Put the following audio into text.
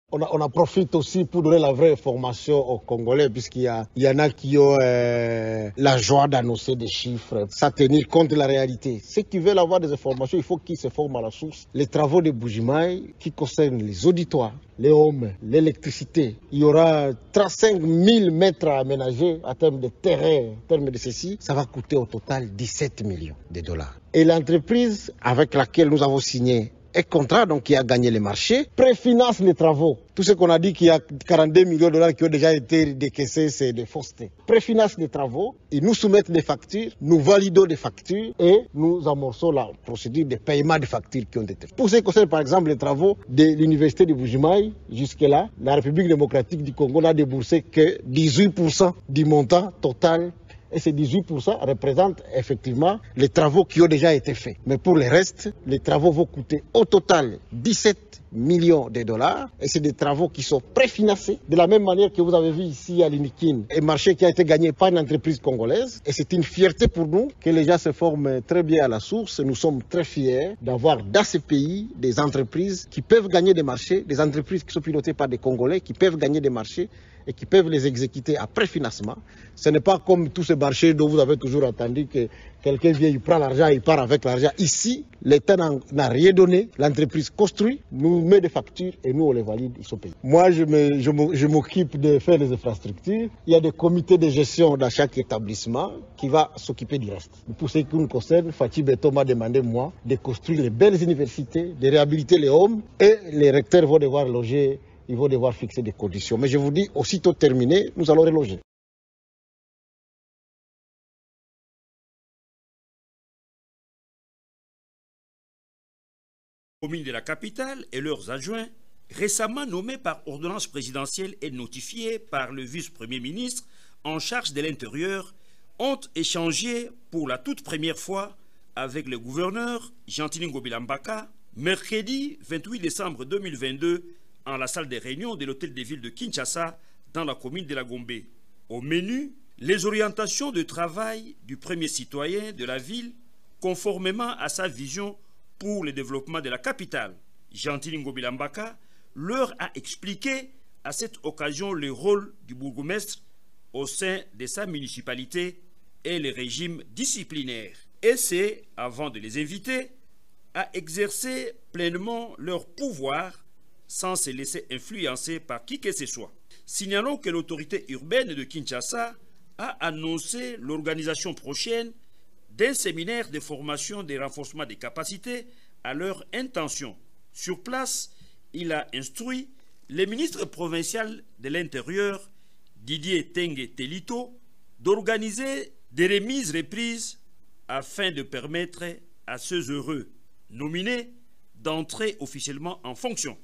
On en profite aussi pour donner la vraie information aux Congolais, puisqu'il y en a qui ont la joie d'annoncer des chiffres, sans tenir compte de la réalité. Ceux qui veulent avoir des informations, il faut qu'ils se forment à la source. Les travaux de Bujimaï qui concernent les auditoires, les hommes, l'électricité. Il y aura 35 000 mètres à aménager en termes de terrain, en termes de ceci. Ça va coûter au total 17 millions de dollars. Et l'entreprise avec laquelle nous avons signé un contrat, donc qui a gagné les marchés, préfinance les travaux. Tout ce qu'on a dit qu'il y a 42 millions de dollars qui ont déjà été décaissés, c'est des faussetés. Préfinance les travaux, ils nous soumettent des factures, nous validons des factures et nous amorçons la procédure de paiement des factures qui ont été faites. Pour ce qui concerne par exemple les travaux de l'université de Bujimaï, jusque-là, la République démocratique du Congo n'a déboursé que 18% du montant total. Et ces 18% représentent effectivement les travaux qui ont déjà été faits. Mais pour le reste, les travaux vont coûter au total 17 millions de dollars. Et c'est des travaux qui sont préfinancés. De la même manière que vous avez vu ici à l'Inikin, un marché qui a été gagné par une entreprise congolaise. Et c'est une fierté pour nous que les gens se forment très bien à la source. Nous sommes très fiers d'avoir dans ce pays des entreprises qui peuvent gagner des marchés, des entreprises qui sont pilotées par des Congolais, qui peuvent gagner des marchés et qui peuvent les exécuter à préfinancement. Ce n'est pas comme tous ces marchés dont vous avez toujours entendu que quelqu'un vient, il prend l'argent, il part avec l'argent. Ici, l'État n'a rien donné, l'entreprise construit, nous met des factures et nous on les valide, ils sont payés. Moi, je m'occupe de faire les infrastructures. Il y a des comités de gestion dans chaque établissement qui va s'occuper du reste. Pour ce qui nous concerne, Fatih Beto m'a demandé, moi, de construire les belles universités, de réhabiliter les hommes et les recteurs vont devoir loger. Ils vont devoir fixer des conditions. Mais je vous dis, aussitôt terminé, nous allons reloger. Les communes de la capitale et leurs adjoints, récemment nommés par ordonnance présidentielle et notifiés par le vice-premier ministre en charge de l'Intérieur, ont échangé pour la toute première fois avec le gouverneur Jean-Tini Ngobila Mbaka, mercredi 28 décembre 2022, en la salle des réunions de l'hôtel de ville de Kinshasa, dans la commune de la Gombe. Au menu, les orientations de travail du premier citoyen de la ville, conformément à sa vision pour le développement de la capitale. Jean-Tini Ngobila Mbaka leur a expliqué à cette occasion le rôle du bourgmestre au sein de sa municipalité et les régimes disciplinaires. Et c'est, avant de les inviter, à exercer pleinement leur pouvoir sans se laisser influencer par qui que ce soit. Signalons que l'autorité urbaine de Kinshasa a annoncé l'organisation prochaine d'un séminaire de formation de renforcement des capacités à leur intention. Sur place, il a instruit le ministre provincial de l'Intérieur, Didier Tengue Telito, d'organiser des remises-reprises afin de permettre à ceux heureux nominés d'entrer officiellement en fonction.